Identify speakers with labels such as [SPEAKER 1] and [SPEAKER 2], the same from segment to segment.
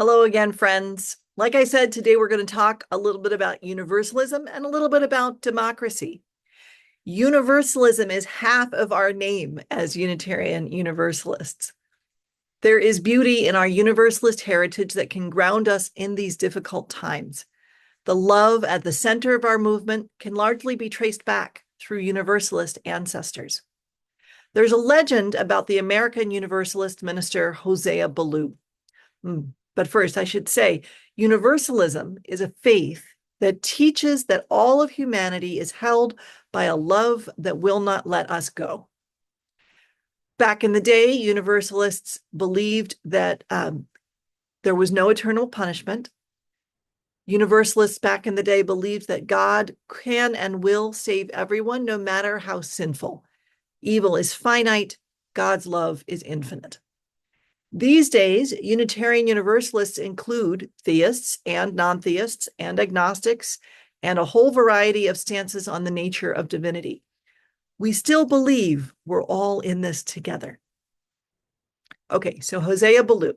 [SPEAKER 1] Hello again, friends. Like I said, today we're going to talk a little bit about universalism and a little bit about democracy. Universalism is half of our name as Unitarian Universalists. There is beauty in our Universalist heritage that can ground us in these difficult times. The love at the center of our movement can largely be traced back through Universalist ancestors. There's a legend about the American Universalist minister Hosea Ballou. But first, I should say, Universalism is a faith that teaches that all of humanity is held by a love that will not let us go. Back in the day, Universalists believed that there was no eternal punishment. Universalists back in the day believed that God can and will save everyone, no matter how sinful. Evil is finite, God's love is infinite. These days, Unitarian Universalists include theists and non-theists and agnostics and a whole variety of stances on the nature of divinity. We still believe we're all in this together. Okay, so Hosea Ballou.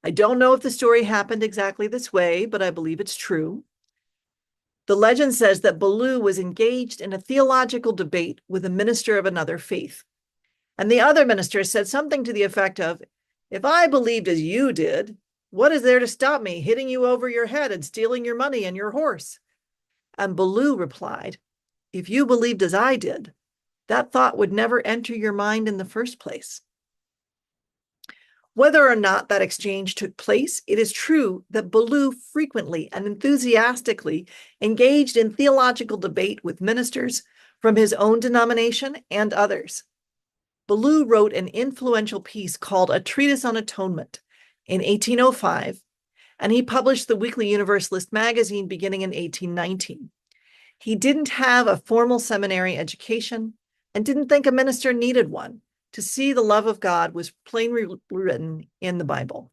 [SPEAKER 1] I don't know if the story happened exactly this way, but I believe it's true. The legend says that Ballou was engaged in a theological debate with a minister of another faith. And the other minister said something to the effect of, "If I believed as you did, what is there to stop me hitting you over your head and stealing your money and your horse?" And Ballou replied, "If you believed as I did, that thought would never enter your mind in the first place." Whether or not that exchange took place, it is true that Ballou frequently and enthusiastically engaged in theological debate with ministers from his own denomination and others. Ballou wrote an influential piece called A Treatise on Atonement in 1805, and he published the Weekly Universalist magazine beginning in 1819. He didn't have a formal seminary education and didn't think a minister needed one to see the love of God was plainly written in the Bible.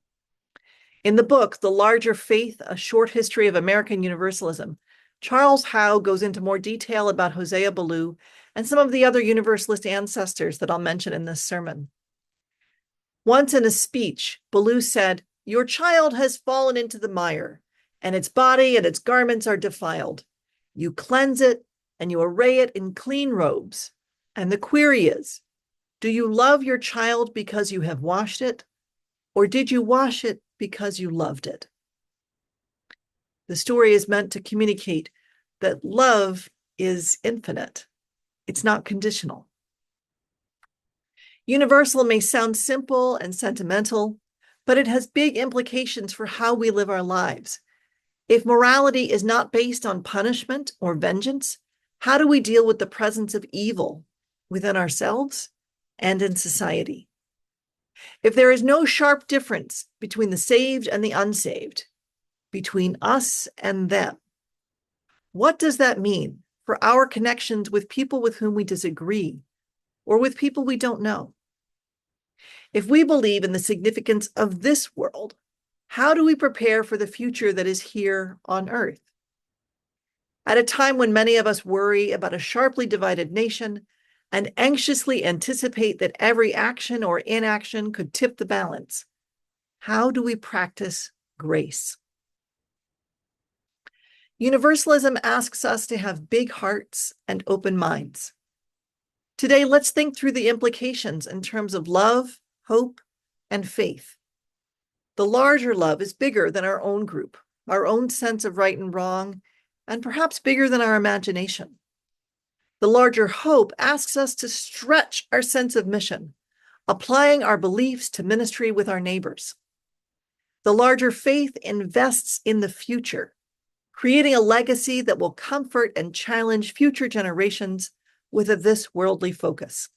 [SPEAKER 1] In the book, The Larger Faith, A Short History of American Universalism, Charles Howe goes into more detail about Hosea Ballou and some of the other Universalist ancestors that I'll mention in this sermon. Once in a speech, Ballou said, "Your child has fallen into the mire, and its body and its garments are defiled. You cleanse it, and you array it in clean robes. And the query is, do you love your child because you have washed it, or did you wash it because you loved it?" The story is meant to communicate that love is infinite. It's not conditional. Universal may sound simple and sentimental, but it has big implications for how we live our lives. If morality is not based on punishment or vengeance, how do we deal with the presence of evil within ourselves and in society? If there is no sharp difference between the saved and the unsaved, between us and them, what does that mean for our connections with people with whom we disagree or with people we don't know? If we believe in the significance of this world, how do we prepare for the future that is here on earth? At a time when many of us worry about a sharply divided nation and anxiously anticipate that every action or inaction could tip the balance, how do we practice grace? Universalism asks us to have big hearts and open minds. Today, let's think through the implications in terms of love, hope, and faith. The larger love is bigger than our own group, our own sense of right and wrong, and perhaps bigger than our imagination. The larger hope asks us to stretch our sense of mission, applying our beliefs to ministry with our neighbors. The larger faith invests in the future, creating a legacy that will comfort and challenge future generations with a this worldly focus.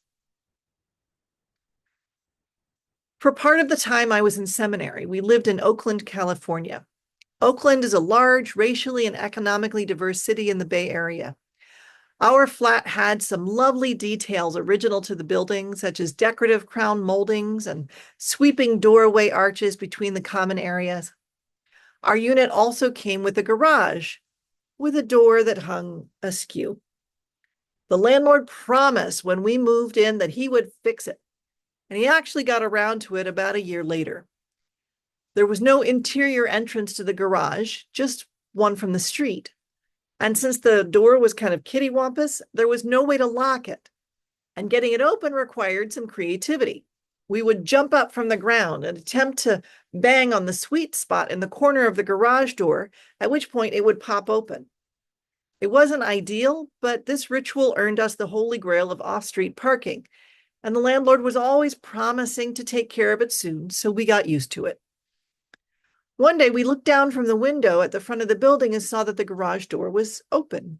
[SPEAKER 1] For part of the time I was in seminary, we lived in Oakland, California. Oakland is a large, racially and economically diverse city in the Bay Area. Our flat had some lovely details original to the building, such as decorative crown moldings and sweeping doorway arches between the common areas. Our unit also came with a garage with a door that hung askew. The landlord promised when we moved in that he would fix it, and he actually got around to it about a year later. There was no interior entrance to the garage, just one from the street. And since the door was kind of kittywampus, there was no way to lock it. And getting it open required some creativity. We would jump up from the ground and attempt to bang on the sweet spot in the corner of the garage door, at which point it would pop open. It wasn't ideal, but this ritual earned us the holy grail of off-street parking, and the landlord was always promising to take care of it soon, so we got used to it. One day, we looked down from the window at the front of the building and saw that the garage door was open.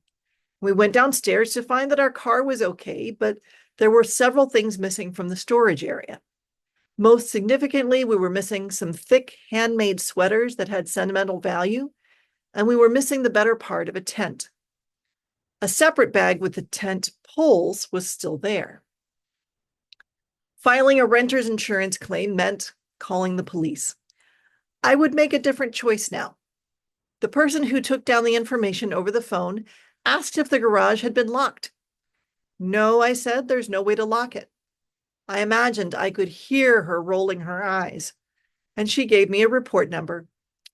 [SPEAKER 1] We went downstairs to find that our car was okay, but there were several things missing from the storage area. Most significantly, we were missing some thick handmade sweaters that had sentimental value, and we were missing the better part of a tent. A separate bag with the tent poles was still there. Filing a renter's insurance claim meant calling the police. I would make a different choice now. The person who took down the information over the phone asked if the garage had been locked. No, I said, there's no way to lock it. I imagined I could hear her rolling her eyes, and she gave me a report number,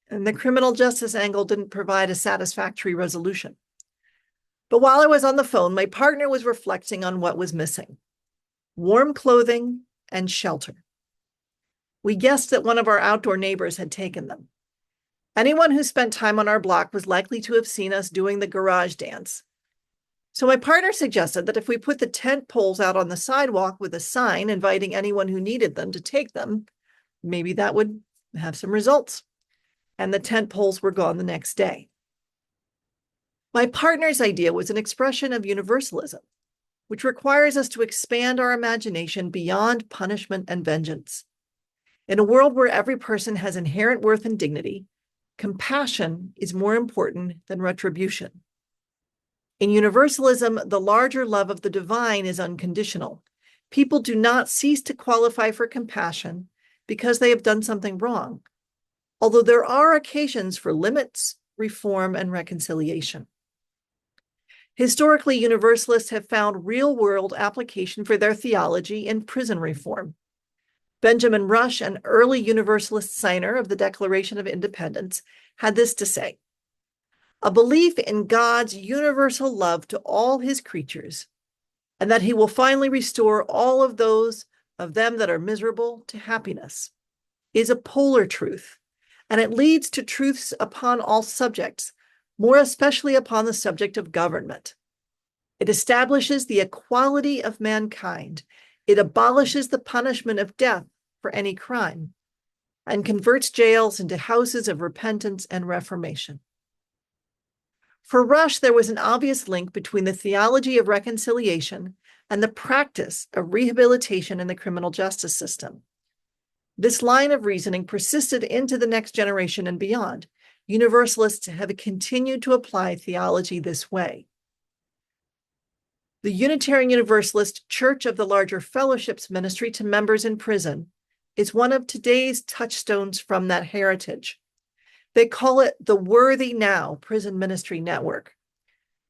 [SPEAKER 1] and the criminal justice angle didn't provide a satisfactory resolution. But while I was on the phone, my partner was reflecting on what was missing: warm clothing and shelter. We guessed that one of our outdoor neighbors had taken them. Anyone who spent time on our block was likely to have seen us doing the garage dance. So my partner suggested that if we put the tent poles out on the sidewalk with a sign inviting anyone who needed them to take them, maybe that would have some results. And the tent poles were gone the next day. My partner's idea was an expression of universalism, which requires us to expand our imagination beyond punishment and vengeance. In a world where every person has inherent worth and dignity, compassion is more important than retribution. In universalism, the larger love of the divine is unconditional. People do not cease to qualify for compassion because they have done something wrong, although there are occasions for limits, reform, and reconciliation. Historically, Universalists have found real-world application for their theology in prison reform. Benjamin Rush, an early Universalist signer of the Declaration of Independence, had this to say: "A belief in God's universal love to all his creatures, and that he will finally restore all of those of them that are miserable to happiness, is a polar truth, and it leads to truths upon all subjects, more especially upon the subject of government. It establishes the equality of mankind. It abolishes the punishment of death for any crime, and converts jails into houses of repentance and reformation." For Rush, there was an obvious link between the theology of reconciliation and the practice of rehabilitation in the criminal justice system. This line of reasoning persisted into the next generation and beyond. Universalists have continued to apply theology this way. The Unitarian Universalist Church of the Larger Fellowships ministry to members in prison is one of today's touchstones from that heritage. They call it the Worthy Now Prison Ministry Network.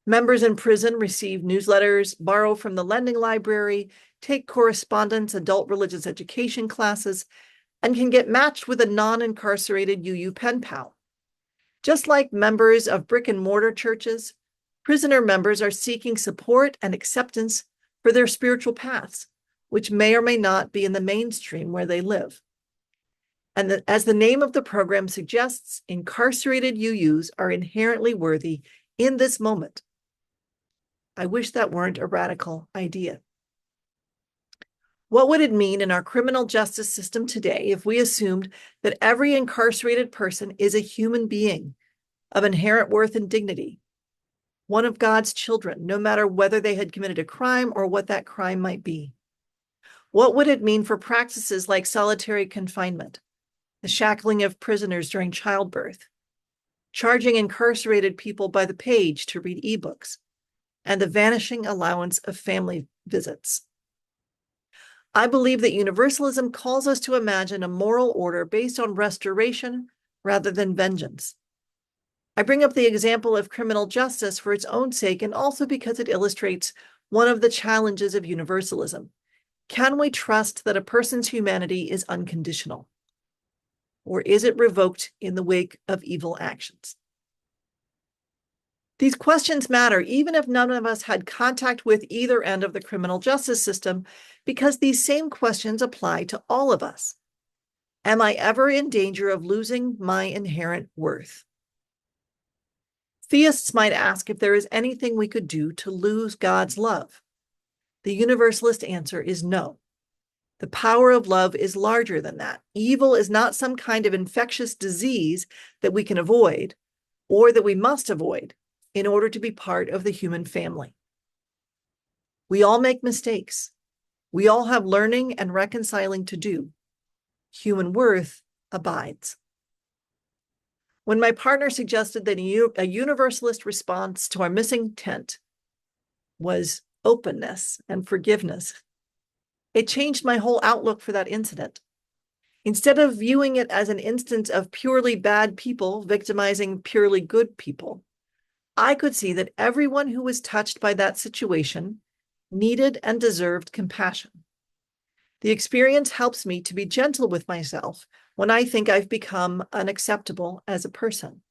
[SPEAKER 1] Members in prison receive newsletters, borrow from the lending library, take correspondence, adult religious education classes, and can get matched with a non-incarcerated UU pen pal. Just like members of brick and mortar churches, prisoner members are seeking support and acceptance for their spiritual paths, which may or may not be in the mainstream where they live. And as the name of the program suggests, incarcerated UUs are inherently worthy in this moment. I wish that weren't a radical idea. What would it mean in our criminal justice system today if we assumed that every incarcerated person is a human being of inherent worth and dignity, one of God's children, no matter whether they had committed a crime or what that crime might be? What would it mean for practices like solitary confinement, the shackling of prisoners during childbirth, charging incarcerated people by the page to read ebooks, and the vanishing allowance of family visits? I believe that Universalism calls us to imagine a moral order based on restoration rather than vengeance. I bring up the example of criminal justice for its own sake and also because it illustrates one of the challenges of Universalism. Can we trust that a person's humanity is unconditional? or is it revoked in the wake of evil actions? These questions matter even if none of us had contact with either end of the criminal justice system, because these same questions apply to all of us. Am I ever in danger of losing my inherent worth? Theists might ask if there is anything we could do to lose God's love. The Universalist answer is no. The power of love is larger than that. Evil is not some kind of infectious disease that we can avoid or that we must avoid in order to be part of the human family. We all make mistakes. We all have learning and reconciling to do. Human worth abides. When my partner suggested that a universalist response to our missing tent was openness and forgiveness, it changed my whole outlook for that incident. Instead of viewing it as an instance of purely bad people victimizing purely good people, I could see that everyone who was touched by that situation needed and deserved compassion. The experience helps me to be gentle with myself when I think I've become unacceptable as a person.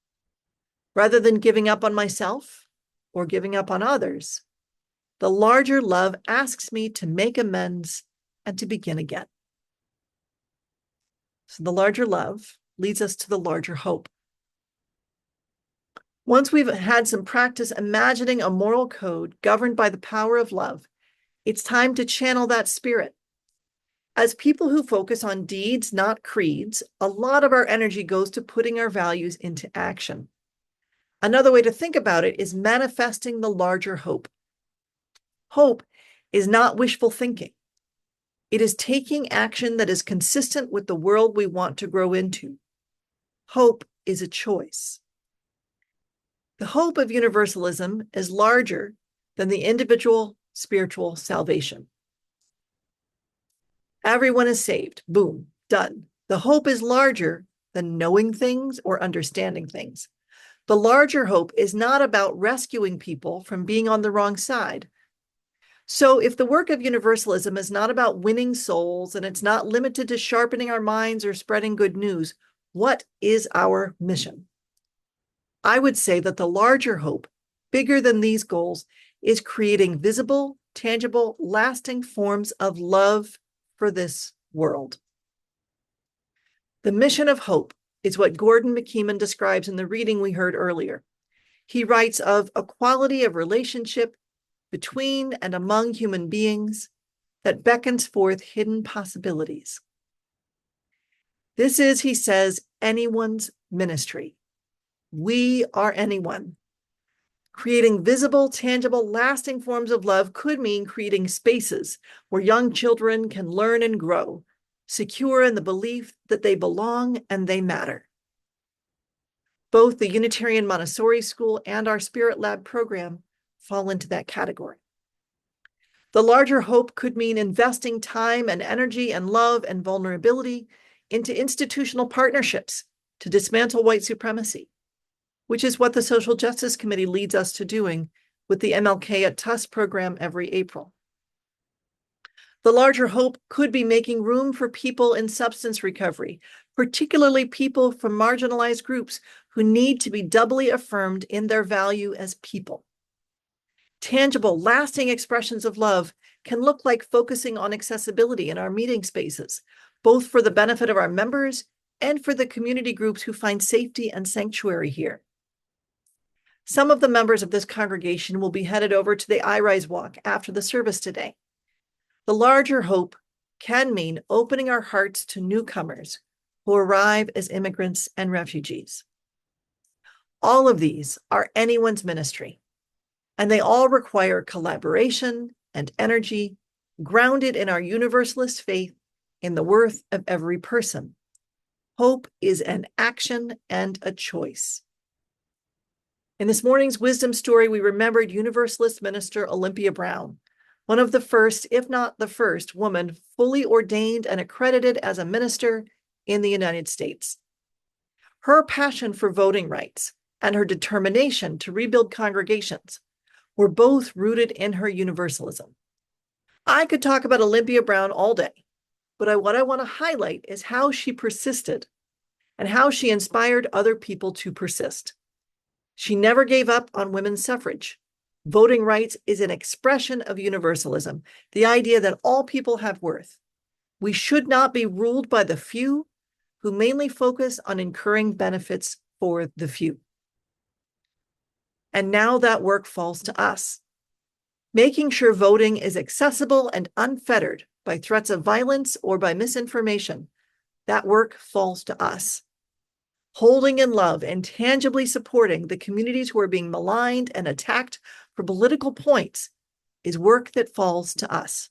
[SPEAKER 1] Rather than giving up on myself or giving up on others, the larger love asks me to make amends and to begin again. So the larger love leads us to the larger hope. Once we've had some practice imagining a moral code governed by the power of love, it's time to channel that spirit. As people who focus on deeds, not creeds, a lot of our energy goes to putting our values into action. Another way to think about it is manifesting the larger hope. Hope is not wishful thinking. It is taking action that is consistent with the world we want to grow into. Hope is a choice. The hope of universalism is larger than the individual spiritual salvation. Everyone is saved. Boom, done. The hope is larger than knowing things or understanding things. The larger hope is not about rescuing people from being on the wrong side. So if the work of universalism is not about winning souls and it's not limited to sharpening our minds or spreading good news, what is our mission? I would say that the larger hope, bigger than these goals, is creating visible, tangible, lasting forms of love for this world. The mission of hope is what Gordon McKeeman describes in the reading we heard earlier. He writes of a quality of relationship between and among human beings that beckons forth hidden possibilities. This is, he says, anyone's ministry. We are anyone. Creating visible, tangible, lasting forms of love could mean creating spaces where young children can learn and grow, secure in the belief that they belong and they matter. Both the Unitarian Montessori School and our Spirit Lab program fall into that category. The larger hope could mean investing time and energy and love and vulnerability into institutional partnerships to dismantle white supremacy, which is what the Social Justice Committee leads us to doing with the MLK at Tusk program every April. The larger hope could be making room for people in substance recovery, particularly people from marginalized groups who need to be doubly affirmed in their value as people. Tangible, lasting expressions of love can look like focusing on accessibility in our meeting spaces, both for the benefit of our members and for the community groups who find safety and sanctuary here. Some of the members of this congregation will be headed over to the I Rise Walk after the service today. The larger hope can mean opening our hearts to newcomers who arrive as immigrants and refugees. All of these are anyone's ministry, and they all require collaboration and energy grounded in our universalist faith in the worth of every person. Hope is an action and a choice. In this morning's wisdom story, we remembered Universalist minister Olympia Brown, one of the first, if not the first, woman fully ordained and accredited as a minister in the United States. Her passion for voting rights and her determination to rebuild congregations were both rooted in her universalism. I could talk about Olympia Brown all day, but what I want to highlight is how she persisted and how she inspired other people to persist. She never gave up on women's suffrage. Voting rights is an expression of universalism, the idea that all people have worth. We should not be ruled by the few who mainly focus on incurring benefits for the few. And now that work falls to us. Making sure voting is accessible and unfettered by threats of violence or by misinformation, that work falls to us. Holding in love and tangibly supporting the communities who are being maligned and attacked for political points is work that falls to us.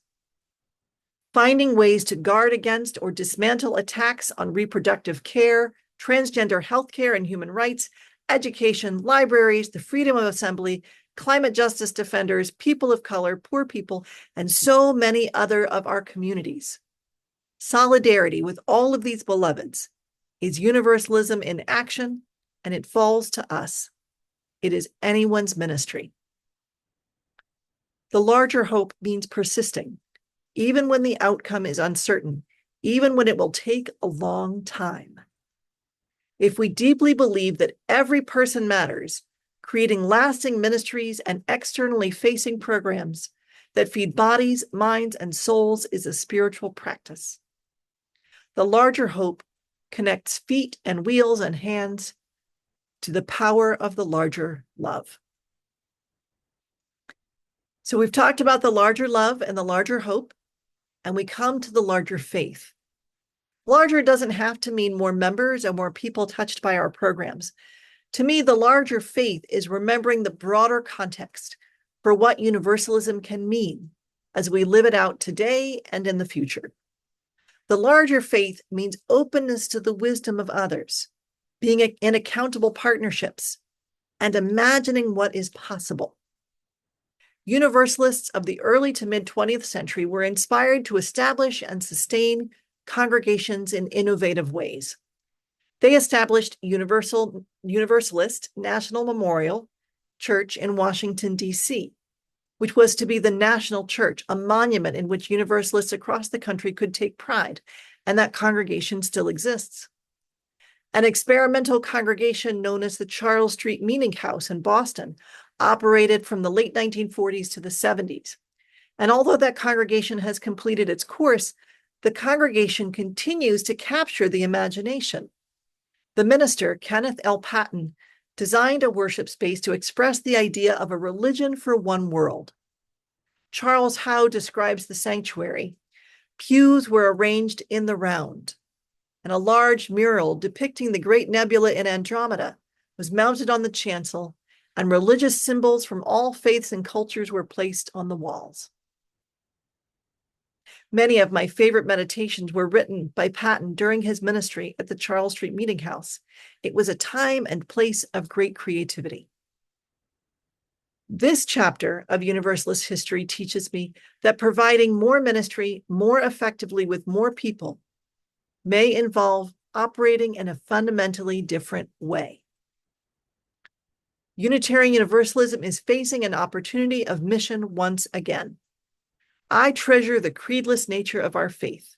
[SPEAKER 1] Finding ways to guard against or dismantle attacks on reproductive care, transgender healthcare and human rights, education, libraries, the freedom of assembly, climate justice defenders, people of color, poor people, and so many other of our communities. Solidarity with all of these beloveds is universalism in action, and it falls to us. It is anyone's ministry. The larger hope means persisting, even when the outcome is uncertain, even when it will take a long time. If we deeply believe that every person matters, creating lasting ministries and externally facing programs that feed bodies, minds, and souls is a spiritual practice. The larger hope connects feet and wheels and hands to the power of the larger love. So we've talked about the larger love and the larger hope, and we come to the larger faith. Larger doesn't have to mean more members or more people touched by our programs. To me, the larger faith is remembering the broader context for what universalism can mean as we live it out today and in the future. The larger faith means openness to the wisdom of others, being in accountable partnerships, and imagining what is possible. Universalists of the early to mid-20th century were inspired to establish and sustain congregations in innovative ways. They established Universalist National Memorial Church in Washington, D.C., which was to be the national church, a monument in which Universalists across the country could take pride, and that congregation still exists. An experimental congregation known as the Charles Street Meeting House in Boston operated from the late 1940s to the 70s. And although that congregation has completed its course, the congregation continues to capture the imagination. The minister, Kenneth L. Patton, designed a worship space to express the idea of a religion for one world. Charles Howe describes the sanctuary. Pews were arranged in the round, and a large mural depicting the great nebula in Andromeda was mounted on the chancel, and religious symbols from all faiths and cultures were placed on the walls. Many of my favorite meditations were written by Patton during his ministry at the Charles Street Meeting House. It was a time and place of great creativity. This chapter of Universalist history teaches me that providing more ministry more effectively with more people may involve operating in a fundamentally different way. Unitarian Universalism is facing an opportunity of mission once again. I treasure the creedless nature of our faith.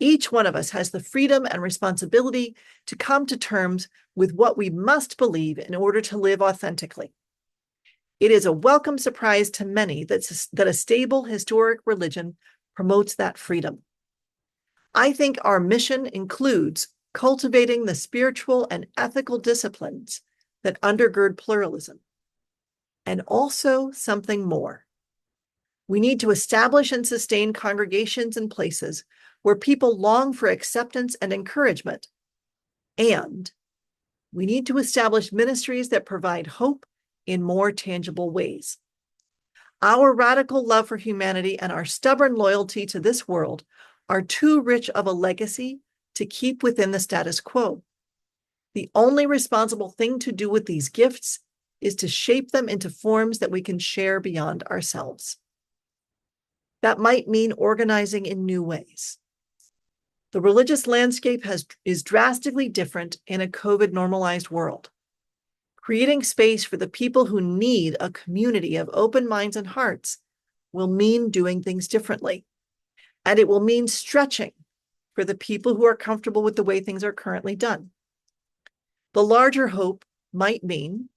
[SPEAKER 1] Each one of us has the freedom and responsibility to come to terms with what we must believe in order to live authentically. It is a welcome surprise to many that a stable historic religion promotes that freedom. I think our mission includes cultivating the spiritual and ethical disciplines that undergird pluralism, and also something more. We need to establish and sustain congregations and places where people long for acceptance and encouragement. And we need to establish ministries that provide hope in more tangible ways. Our radical love for humanity and our stubborn loyalty to this world are too rich of a legacy to keep within the status quo. The only responsible thing to do with these gifts is to shape them into forms that we can share beyond ourselves. That might mean organizing in new ways. The religious landscape is drastically different in a COVID-normalized world. Creating space for the people who need a community of open minds and hearts will mean doing things differently. And it will mean stretching for the people who are comfortable with the way things are currently done. The larger hope might mean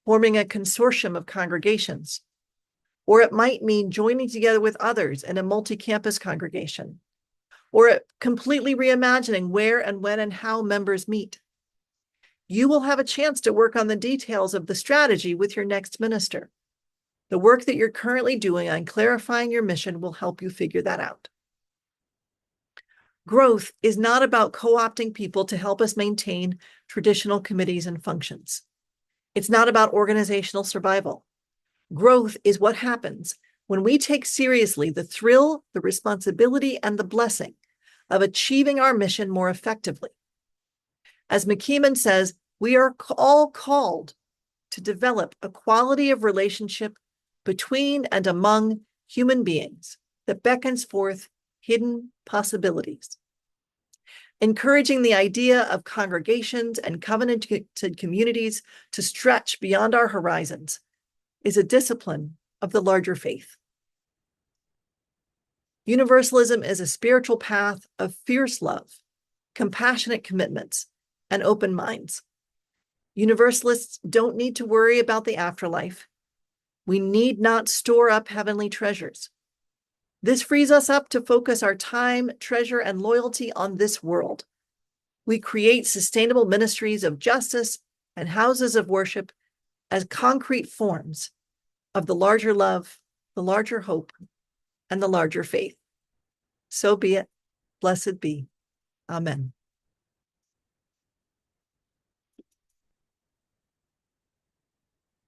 [SPEAKER 1] forming a consortium of congregations, or it might mean joining together with others in a multi-campus congregation, or completely reimagining where and when and how members meet. You will have a chance to work on the details of the strategy with your next minister. The work that you're currently doing on clarifying your mission will help you figure that out. Growth is not about co-opting people to help us maintain traditional committees and functions. It's not about organizational survival. Growth is what happens when we take seriously the thrill, the responsibility, and the blessing of achieving our mission more effectively. As McKeeman says, we are all called to develop a quality of relationship between and among human beings that beckons forth hidden possibilities. Encouraging the idea of congregations and covenanted communities to stretch beyond our horizons is a discipline of the larger faith. Universalism is a spiritual path of fierce love, compassionate commitments, and open minds. Universalists don't need to worry about the afterlife. We need not store up heavenly treasures. This frees us up to focus our time, treasure, and loyalty on this world. We create sustainable ministries of justice and houses of worship as concrete forms of the larger love, the larger hope, and the larger faith. So be it. Blessed be. Amen.